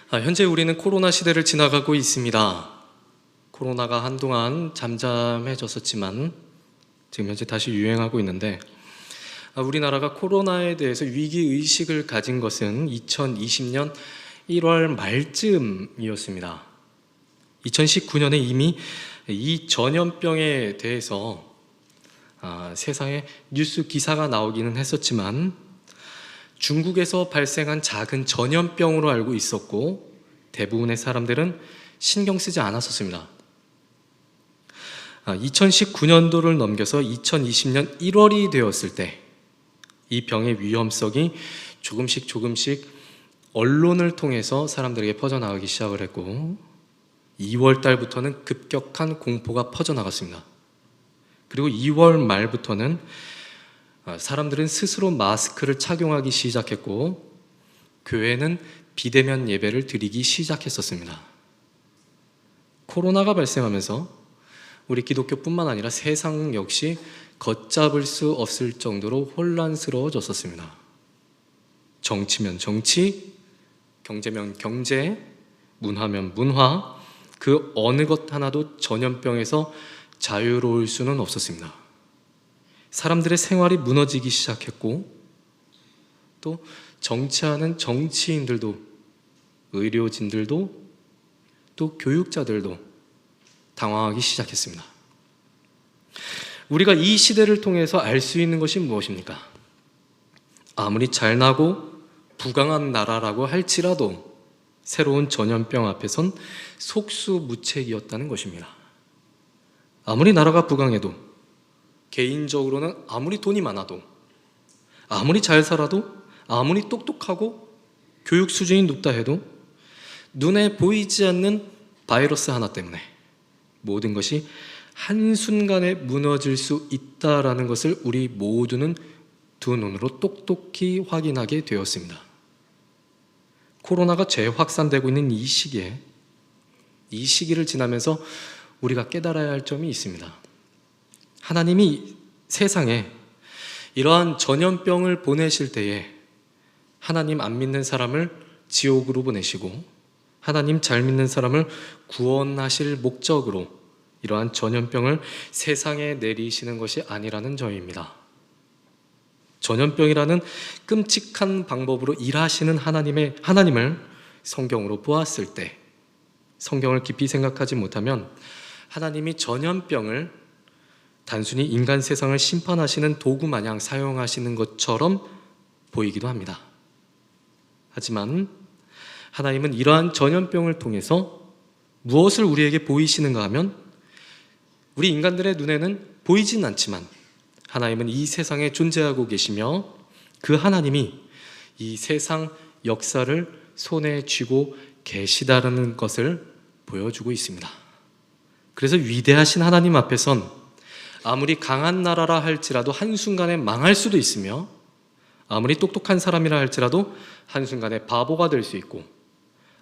현재 우리는 코로나 시대를 지나가고 있습니다. 코로나가 한동안 잠잠해졌었지만 지금 현재 다시 유행하고 있는데, 우리나라가 코로나에 대해서 위기의식을 가진 것은 2020년 1월 말쯤이었습니다. 2019년에 이미 이 전염병에 대해서 세상에 뉴스 기사가 나오기는 했었지만 중국에서 발생한 작은 전염병으로 알고 있었고 대부분의 사람들은 신경 쓰지 않았었습니다. 2019년도를 넘겨서 2020년 1월이 되었을 때 이 병의 위험성이 조금씩 언론을 통해서 사람들에게 퍼져나가기 시작을 했고 2월 달부터는 급격한 공포가 퍼져나갔습니다. 그리고 2월 말부터는 사람들은 스스로 마스크를 착용하기 시작했고 교회는 비대면 예배를 드리기 시작했었습니다. 코로나가 발생하면서 우리 기독교뿐만 아니라 세상 역시 걷잡을 수 없을 정도로 혼란스러워졌었습니다. 정치면 정치, 경제면 경제, 문화면 문화, 그 어느 것 하나도 전염병에서 자유로울 수는 없었습니다. 사람들의 생활이 무너지기 시작했고 또 정치하는 정치인들도, 의료진들도, 또 교육자들도 당황하기 시작했습니다. 우리가 이 시대를 통해서 알 수 있는 것이 무엇입니까? 아무리 잘나고 부강한 나라라고 할지라도 새로운 전염병 앞에선 속수무책이었다는 것입니다. 아무리 나라가 부강해도, 개인적으로는 아무리 돈이 많아도, 아무리 잘 살아도, 아무리 똑똑하고 교육 수준이 높다 해도 눈에 보이지 않는 바이러스 하나 때문에 모든 것이 한순간에 무너질 수 있다라는 것을 우리 모두는 두 눈으로 똑똑히 확인하게 되었습니다. 코로나가 재확산되고 있는 이 시기에, 이 시기를 지나면서 우리가 깨달아야 할 점이 있습니다. 하나님이 세상에 이러한 전염병을 보내실 때에 하나님 안 믿는 사람을 지옥으로 보내시고 하나님 잘 믿는 사람을 구원하실 목적으로 이러한 전염병을 세상에 내리시는 것이 아니라는 점입니다. 전염병이라는 끔찍한 방법으로 일하시는 하나님을 성경으로 보았을 때, 성경을 깊이 생각하지 못하면 하나님이 전염병을 단순히 인간 세상을 심판하시는 도구 마냥 사용하시는 것처럼 보이기도 합니다. 하지만 하나님은 이러한 전염병을 통해서 무엇을 우리에게 보이시는가 하면 우리 인간들의 눈에는 보이진 않지만 하나님은 이 세상에 존재하고 계시며 그 하나님이 이 세상 역사를 손에 쥐고 계시다라는 것을 보여주고 있습니다. 그래서 위대하신 하나님 앞에선 아무리 강한 나라라 할지라도 한순간에 망할 수도 있으며 아무리 똑똑한 사람이라 할지라도 한순간에 바보가 될 수 있고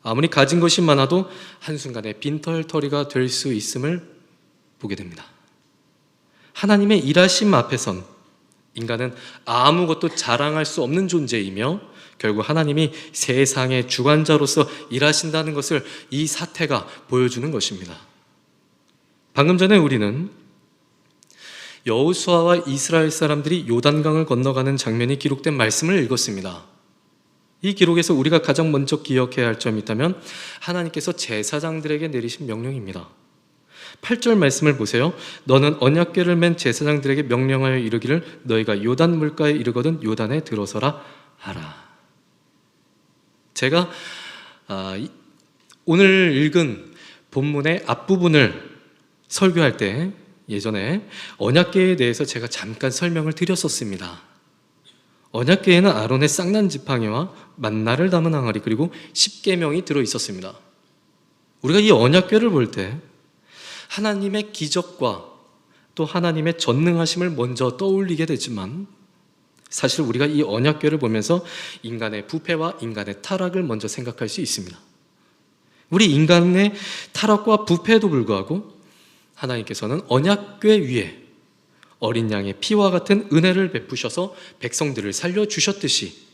아무리 가진 것이 많아도 한순간에 빈털터리가 될 수 있음을 보게 됩니다. 하나님의 일하심 앞에선 인간은 아무것도 자랑할 수 없는 존재이며 결국 하나님이 세상의 주관자로서 일하신다는 것을 이 사태가 보여주는 것입니다. 방금 전에 우리는 여호수아와 이스라엘 사람들이 요단강을 건너가는 장면이 기록된 말씀을 읽었습니다. 이 기록에서 우리가 가장 먼저 기억해야 할 점이 있다면 하나님께서 제사장들에게 내리신 명령입니다. 8절 말씀을 보세요. 너는 언약궤를 맨 제사장들에게 명령하여 이르기를 너희가 요단 물가에 이르거든 요단에 들어서라 하라. 제가 오늘 읽은 본문의 앞부분을 설교할 때 예전에 언약궤에 대해서 제가 잠깐 설명을 드렸었습니다. 언약궤에는 아론의 쌍난 지팡이와 만나를 담은 항아리 그리고 십계명이 들어있었습니다. 우리가 이 언약궤를 볼 때 하나님의 기적과 또 하나님의 전능하심을 먼저 떠올리게 되지만 사실 우리가 이 언약궤를 보면서 인간의 부패와 인간의 타락을 먼저 생각할 수 있습니다. 우리 인간의 타락과 부패에도 불구하고 하나님께서는 언약궤 위에 어린 양의 피와 같은 은혜를 베푸셔서 백성들을 살려주셨듯이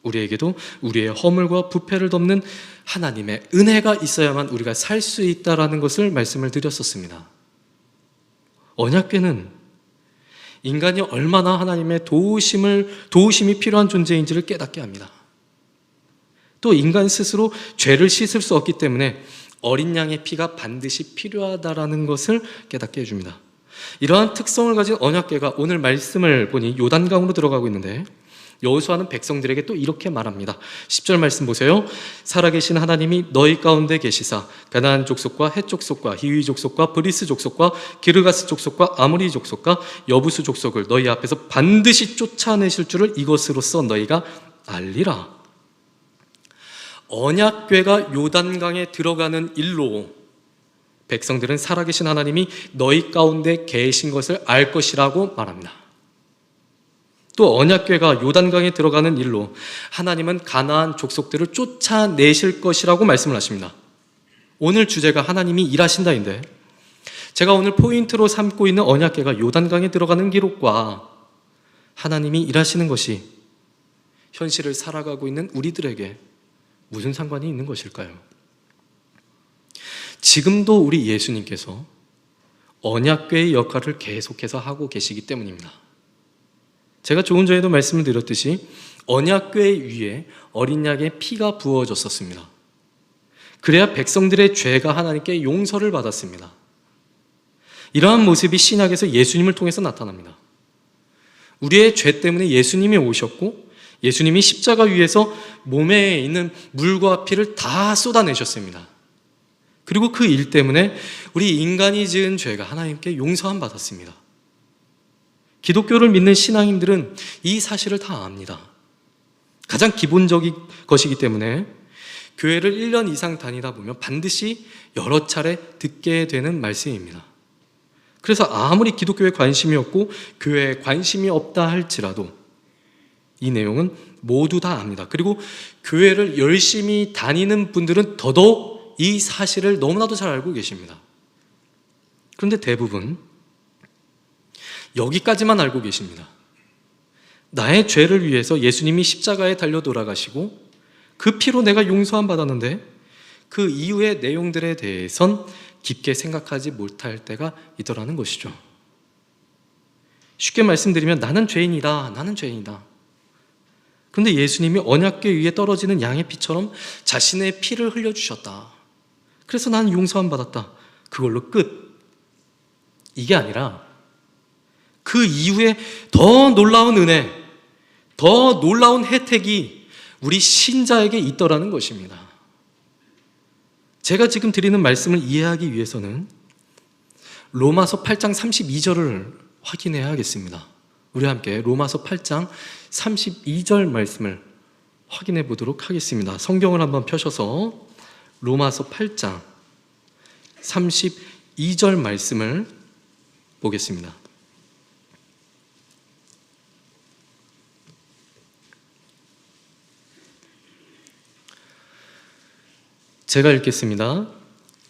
우리에게도 우리의 허물과 부패를 덮는 하나님의 은혜가 있어야만 우리가 살 수 있다라는 것을 말씀을 드렸었습니다. 언약궤는 인간이 얼마나 하나님의 도우심이 필요한 존재인지를 깨닫게 합니다. 또 인간 스스로 죄를 씻을 수 없기 때문에 어린 양의 피가 반드시 필요하다라는 것을 깨닫게 해줍니다. 이러한 특성을 가진 언약궤가 오늘 말씀을 보니 요단강으로 들어가고 있는데 여호수아는 백성들에게 또 이렇게 말합니다. 10절 말씀 보세요. 살아계신 하나님이 너희 가운데 계시사 가나안 족속과 헷 족속과 히위 족속과 브리스 족속과 기르가스 족속과 아모리 족속과 여부수 족속을 너희 앞에서 반드시 쫓아내실 줄을 이것으로써 너희가 알리라. 언약궤가 요단강에 들어가는 일로 백성들은 살아계신 하나님이 너희 가운데 계신 것을 알 것이라고 말합니다. 또 언약궤가 요단강에 들어가는 일로 하나님은 가나안 족속들을 쫓아내실 것이라고 말씀을 하십니다. 오늘 주제가 하나님이 일하신다인데 제가 오늘 포인트로 삼고 있는 언약궤가 요단강에 들어가는 기록과 하나님이 일하시는 것이 현실을 살아가고 있는 우리들에게 무슨 상관이 있는 것일까요? 지금도 우리 예수님께서 언약궤의 역할을 계속해서 하고 계시기 때문입니다. 제가 조금 전에도 말씀을 드렸듯이 언약궤 위에 어린 양의 피가 부어졌었습니다. 그래야 백성들의 죄가 하나님께 용서를 받았습니다. 이러한 모습이 신약에서 예수님을 통해서 나타납니다. 우리의 죄 때문에 예수님이 오셨고 예수님이 십자가 위에서 몸에 있는 물과 피를 다 쏟아내셨습니다. 그리고 그 일 때문에 우리 인간이 지은 죄가 하나님께 용서함 받았습니다. 기독교를 믿는 신앙인들은 이 사실을 다 압니다. 가장 기본적인 것이기 때문에 교회를 1년 이상 다니다 보면 반드시 여러 차례 듣게 되는 말씀입니다. 그래서 아무리 기독교에 관심이 없고 교회에 관심이 없다 할지라도 이 내용은 모두 다 압니다. 그리고 교회를 열심히 다니는 분들은 더더욱 이 사실을 너무나도 잘 알고 계십니다. 그런데 대부분 여기까지만 알고 계십니다. 나의 죄를 위해서 예수님이 십자가에 달려 돌아가시고 그 피로 내가 용서함 받았는데 그 이후의 내용들에 대해선 깊게 생각하지 못할 때가 있더라는 것이죠. 쉽게 말씀드리면 나는 죄인이다. 그런데 예수님이 언약궤 위에 떨어지는 양의 피처럼 자신의 피를 흘려주셨다. 그래서 나는 용서함 받았다. 그걸로 끝. 이게 아니라 그 이후에 더 놀라운 은혜, 더 놀라운 혜택이 우리 신자에게 있더라는 것입니다. 제가 지금 드리는 말씀을 이해하기 위해서는 로마서 8장 32절을 확인해야 하겠습니다. 우리 함께 로마서 8장 32절 말씀을 확인해 보도록 하겠습니다. 성경을 한번 펴셔서 로마서 8장 32절 말씀을 보겠습니다. 제가 읽겠습니다.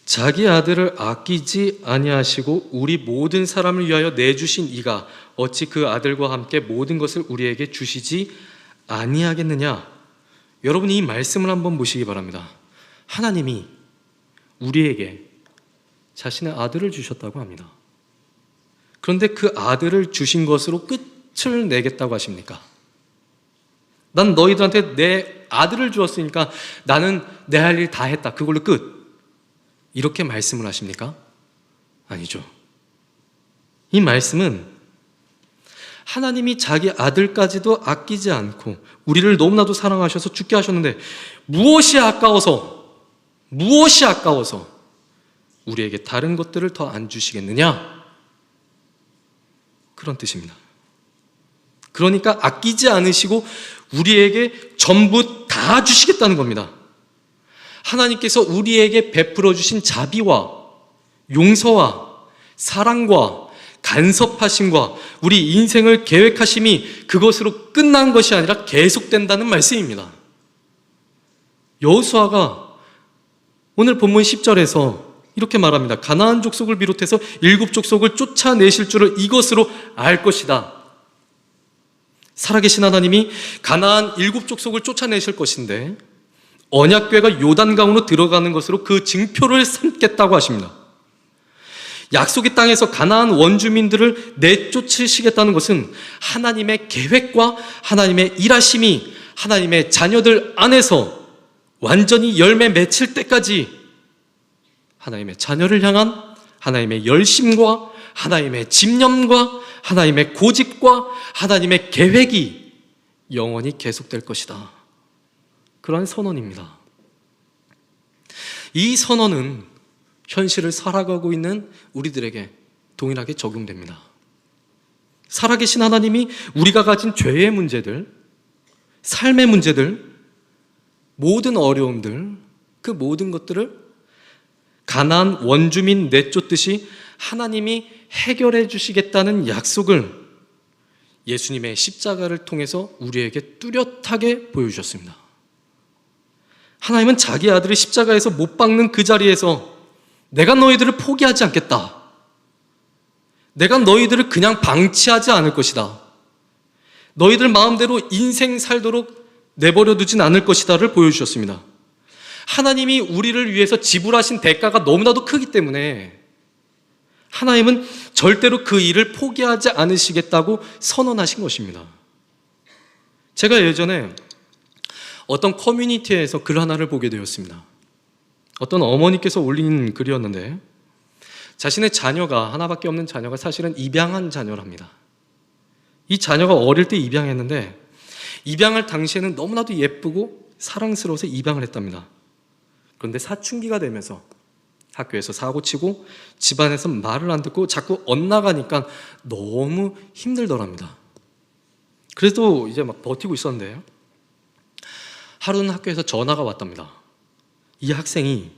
자기 아들을 아끼지 아니하시고 우리 모든 사람을 위하여 내주신 이가 어찌 그 아들과 함께 모든 것을 우리에게 주시지 아니하겠느냐. 여러분 이 말씀을 한번 보시기 바랍니다. 하나님이 우리에게 자신의 아들을 주셨다고 합니다. 그런데 그 아들을 주신 것으로 끝을 내겠다고 하십니까? 난 너희들한테 내 아들을 주었으니까 나는 내 할 일 다 했다. 그걸로 끝. 이렇게 말씀을 하십니까? 아니죠. 이 말씀은 하나님이 자기 아들까지도 아끼지 않고 우리를 너무나도 사랑하셔서 죽게 하셨는데 무엇이 아까워서 우리에게 다른 것들을 더 안 주시겠느냐? 그런 뜻입니다. 그러니까 아끼지 않으시고 우리에게 전부 다 주시겠다는 겁니다. 하나님께서 우리에게 베풀어 주신 자비와 용서와 사랑과 간섭하심과 우리 인생을 계획하심이 그것으로 끝난 것이 아니라 계속된다는 말씀입니다. 여호수아가 오늘 본문 10절에서 이렇게 말합니다. 가나안 족속을 비롯해서 7 족속을 쫓아내실 줄을 이것으로 알 것이다. 살아계신 하나님이 가나안 7족속을 쫓아내실 것인데 언약궤가 요단강으로 들어가는 것으로 그 징표를 삼겠다고 하십니다. 약속의 땅에서 가나안 원주민들을 내쫓으시겠다는 것은 하나님의 계획과 하나님의 일하심이 하나님의 자녀들 안에서 완전히 열매 맺힐 때까지 하나님의 자녀를 향한 하나님의 열심과 하나님의 집념과 하나님의 고집과 하나님의 계획이 영원히 계속될 것이다. 그러한 선언입니다. 이 선언은 현실을 살아가고 있는 우리들에게 동일하게 적용됩니다. 살아계신 하나님이 우리가 가진 죄의 문제들, 삶의 문제들, 모든 어려움들, 그 모든 것들을 가나안 원주민 내쫓듯이 하나님이 해결해 주시겠다는 약속을 예수님의 십자가를 통해서 우리에게 뚜렷하게 보여주셨습니다. 하나님은 자기 아들을 십자가에서 못 박는 그 자리에서 내가 너희들을 포기하지 않겠다. 내가 너희들을 그냥 방치하지 않을 것이다. 너희들 마음대로 인생 살도록 내버려 두진 않을 것이다를 보여주셨습니다. 하나님이 우리를 위해서 지불하신 대가가 너무나도 크기 때문에 하나님은 절대로 그 일을 포기하지 않으시겠다고 선언하신 것입니다. 제가 예전에 어떤 커뮤니티에서 글 하나를 보게 되었습니다. 어떤 어머니께서 올린 글이었는데 자신의 자녀가 하나밖에 없는 자녀가 사실은 입양한 자녀랍니다. 이 자녀가 어릴 때 입양했는데 입양할 당시에는 너무나도 예쁘고 사랑스러워서 입양을 했답니다. 그런데 사춘기가 되면서 학교에서 사고치고 집안에서 말을 안 듣고 자꾸 엇나가니까 너무 힘들더랍니다. 그래도 이제 막 버티고 있었는데 하루는 학교에서 전화가 왔답니다. 이 학생이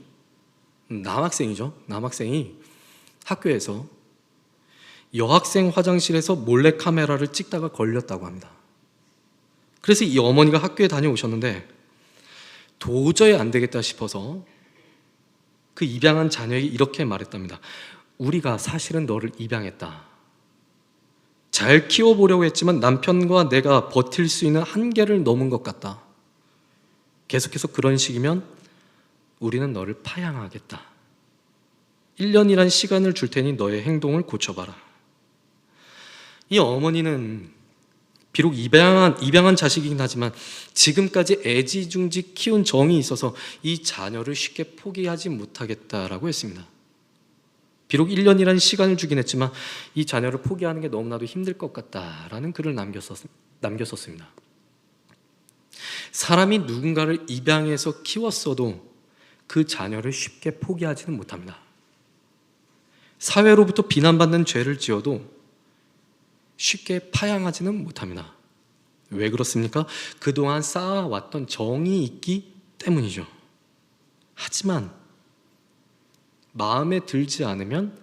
남학생이 학교에서 여학생 화장실에서 몰래카메라를 찍다가 걸렸다고 합니다. 그래서 이 어머니가 학교에 다녀오셨는데 도저히 안 되겠다 싶어서 그 입양한 자녀에게 이렇게 말했답니다. 우리가 사실은 너를 입양했다. 잘 키워보려고 했지만 남편과 내가 버틸 수 있는 한계를 넘은 것 같다. 계속해서 그런 식이면 우리는 너를 파양하겠다. 1년이란 시간을 줄 테니 너의 행동을 고쳐봐라. 이 어머니는 비록 입양한 자식이긴 하지만 지금까지 애지중지 키운 정이 있어서 이 자녀를 쉽게 포기하지 못하겠다라고 했습니다. 비록 1년이라는 시간을 주긴 했지만 이 자녀를 포기하는 게 너무나도 힘들 것 같다라는 글을 남겼었습니다. 사람이 누군가를 입양해서 키웠어도 그 자녀를 쉽게 포기하지는 못합니다. 사회로부터 비난받는 죄를 지어도 쉽게 파양하지는 못합니다. 왜 그렇습니까? 그동안 쌓아왔던 정이 있기 때문이죠. 하지만 마음에 들지 않으면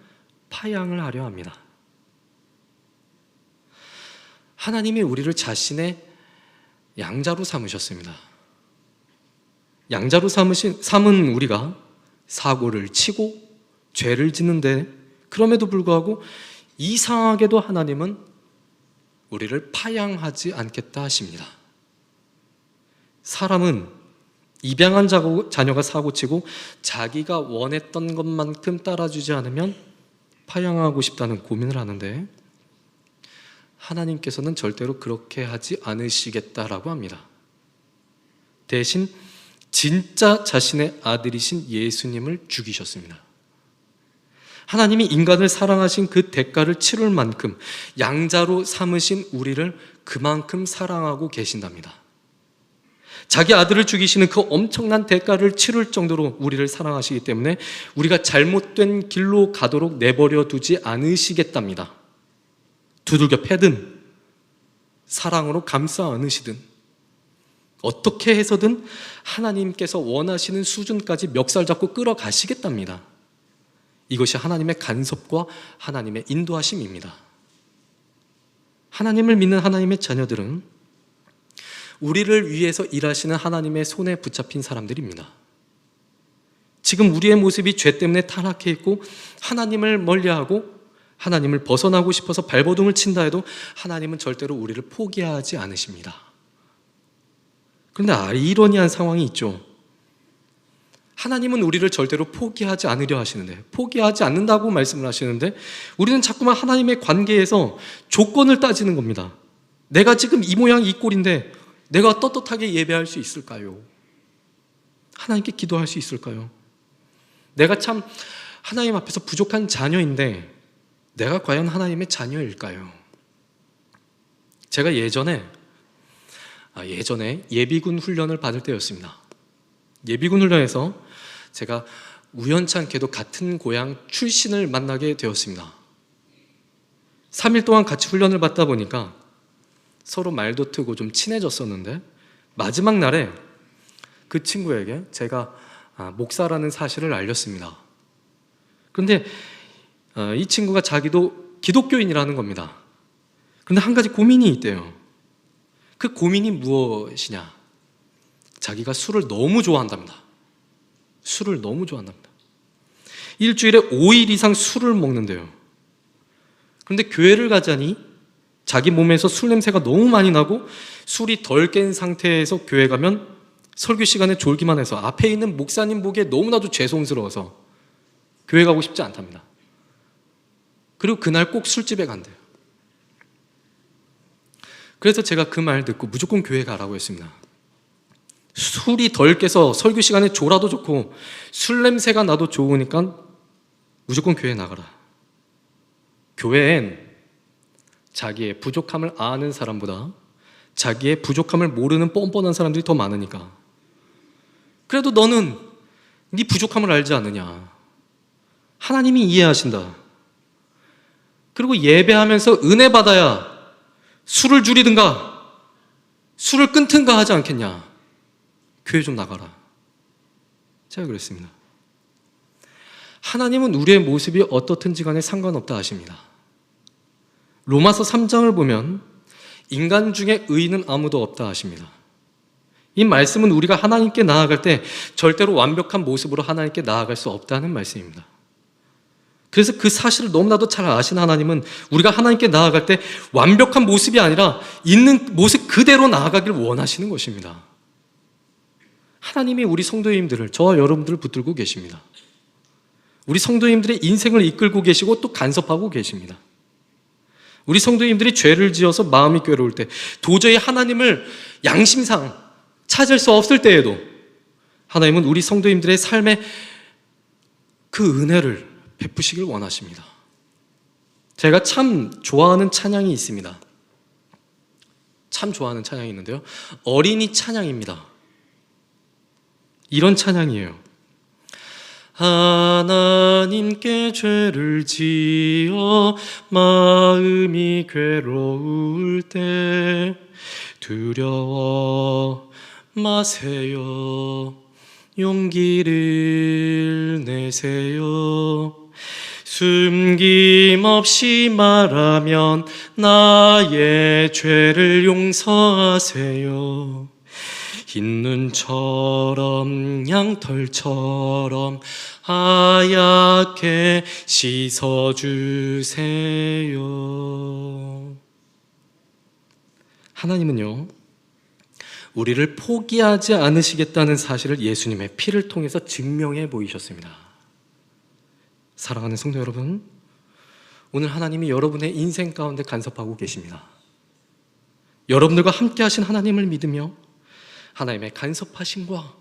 파양을 하려 합니다. 하나님이 우리를 자신의 양자로 삼으셨습니다. 양자로 삼은 우리가 사고를 치고 죄를 짓는데 그럼에도 불구하고 이상하게도 하나님은 우리를 파양하지 않겠다 하십니다. 사람은 입양한 자녀가 사고치고 자기가 원했던 것만큼 따라주지 않으면 파양하고 싶다는 고민을 하는데 하나님께서는 절대로 그렇게 하지 않으시겠다라고 합니다. 대신 진짜 자신의 아들이신 예수님을 죽이셨습니다. 하나님이 인간을 사랑하신 그 대가를 치를 만큼 양자로 삼으신 우리를 그만큼 사랑하고 계신답니다. 자기 아들을 죽이시는 그 엄청난 대가를 치를 정도로 우리를 사랑하시기 때문에 우리가 잘못된 길로 가도록 내버려 두지 않으시겠답니다. 두들겨 패든 사랑으로 감싸 안으시든 어떻게 해서든 하나님께서 원하시는 수준까지 멱살 잡고 끌어가시겠답니다. 이것이 하나님의 간섭과 하나님의 인도하심입니다. 하나님을 믿는 하나님의 자녀들은 우리를 위해서 일하시는 하나님의 손에 붙잡힌 사람들입니다. 지금 우리의 모습이 죄 때문에 타락해 있고 하나님을 멀리하고 하나님을 벗어나고 싶어서 발버둥을 친다 해도 하나님은 절대로 우리를 포기하지 않으십니다. 그런데 아이러니한 상황이 있죠. 하나님은 우리를 절대로 포기하지 않으려 하시는데, 포기하지 않는다고 말씀을 하시는데, 우리는 자꾸만 하나님의 관계에서 조건을 따지는 겁니다. 내가 지금 이 모양 이 꼴인데 내가 떳떳하게 예배할 수 있을까요? 하나님께 기도할 수 있을까요? 내가 참 하나님 앞에서 부족한 자녀인데 내가 과연 하나님의 자녀일까요? 제가 예전에 예비군 훈련을 받을 때였습니다. 예비군 훈련에서 제가 우연찮게도 같은 고향 출신을 만나게 되었습니다. 3일 동안 같이 훈련을 받다 보니까 서로 말도 트고 좀 친해졌었는데, 마지막 날에 그 친구에게 제가 목사라는 사실을 알렸습니다. 그런데 이 친구가 자기도 기독교인이라는 겁니다. 그런데 한 가지 고민이 있대요. 그 고민이 무엇이냐? 자기가 술을 너무 좋아한답니다. 술을 너무 좋아한답니다. 일주일에 5일 이상 술을 먹는데요. 그런데 교회를 가자니 자기 몸에서 술 냄새가 너무 많이 나고 술이 덜 깬 상태에서 교회 가면 설교 시간에 졸기만 해서 앞에 있는 목사님 보기에 너무나도 죄송스러워서 교회 가고 싶지 않답니다. 그리고 그날 꼭 술집에 간대요. 그래서 제가 그 말 듣고 무조건 교회 가라고 했습니다. 술이 덜 깨서 설교 시간에 졸아도 좋고 술 냄새가 나도 좋으니까 무조건 교회 나가라. 교회엔 자기의 부족함을 아는 사람보다 자기의 부족함을 모르는 뻔뻔한 사람들이 더 많으니까. 그래도 너는 네 부족함을 알지 않느냐? 하나님이 이해하신다. 그리고 예배하면서 은혜 받아야 술을 줄이든가 술을 끊든가 하지 않겠냐? 교회 좀 나가라. 제가 그랬습니다. 하나님은 우리의 모습이 어떻든지 간에 상관없다 하십니다. 로마서 3장을 보면 인간 중에 의인은 아무도 없다 하십니다. 이 말씀은 우리가 하나님께 나아갈 때 절대로 완벽한 모습으로 하나님께 나아갈 수 없다는 말씀입니다. 그래서 그 사실을 너무나도 잘 아신 하나님은 우리가 하나님께 나아갈 때 완벽한 모습이 아니라 있는 모습 그대로 나아가길 원하시는 것입니다. 하나님이 우리 성도님들을, 저와 여러분들을 붙들고 계십니다. 우리 성도님들의 인생을 이끌고 계시고 또 간섭하고 계십니다. 우리 성도님들이 죄를 지어서 마음이 괴로울 때, 도저히 하나님을 양심상 찾을 수 없을 때에도 하나님은 우리 성도님들의 삶에 그 은혜를 베푸시길 원하십니다. 제가 참 좋아하는 찬양이 있습니다. 참 좋아하는 찬양이 있는데요, 어린이 찬양입니다. 이런 찬양이에요. 하나님께 죄를 지어 마음이 괴로울 때 두려워 마세요. 용기를 내세요. 숨김없이 말하면 나의 죄를 용서하세요. 흰 눈처럼 양털처럼 하얗게 씻어주세요. 하나님은요, 우리를 포기하지 않으시겠다는 사실을 예수님의 피를 통해서 증명해 보이셨습니다. 사랑하는 성도 여러분, 오늘 하나님이 여러분의 인생 가운데 간섭하고 계십니다. 여러분들과 함께 하신 하나님을 믿으며 하나님의 간섭하심과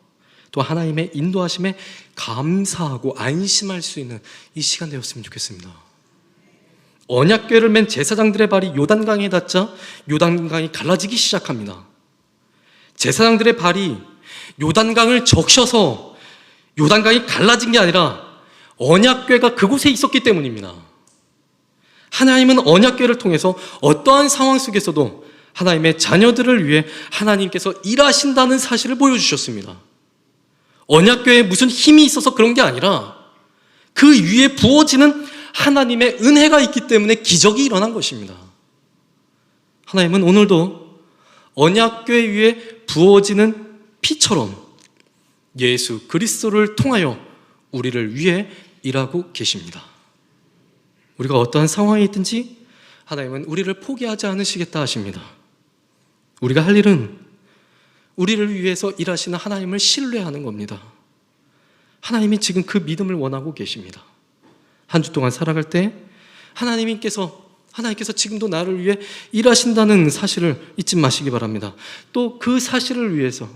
또 하나님의 인도하심에 감사하고 안심할 수 있는 이 시간 되었으면 좋겠습니다. 언약궤를 맨 제사장들의 발이 요단강에 닿자 요단강이 갈라지기 시작합니다. 제사장들의 발이 요단강을 적셔서 요단강이 갈라진 게 아니라 언약궤가 그곳에 있었기 때문입니다. 하나님은 언약궤를 통해서 어떠한 상황 속에서도 하나님의 자녀들을 위해 하나님께서 일하신다는 사실을 보여주셨습니다. 언약궤에 무슨 힘이 있어서 그런 게 아니라 그 위에 부어지는 하나님의 은혜가 있기 때문에 기적이 일어난 것입니다. 하나님은 오늘도 언약궤 위에 부어지는 피처럼 예수 그리스도를 통하여 우리를 위해 일하고 계십니다. 우리가 어떠한 상황에 있든지 하나님은 우리를 포기하지 않으시겠다 하십니다. 우리가 할 일은 우리를 위해서 일하시는 하나님을 신뢰하는 겁니다. 하나님이 지금 그 믿음을 원하고 계십니다. 한 주 동안 살아갈 때 하나님께서 지금도 나를 위해 일하신다는 사실을 잊지 마시기 바랍니다. 또 그 사실을 위해서,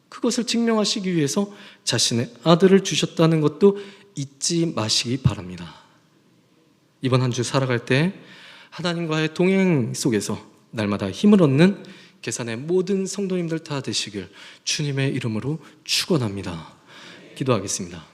그것을 증명하시기 위해서 자신의 아들을 주셨다는 것도 잊지 마시기 바랍니다. 이번 한 주 살아갈 때 하나님과의 동행 속에서 날마다 힘을 얻는 계산의 모든 성도님들 다 되시길 주님의 이름으로 축원합니다. 기도하겠습니다.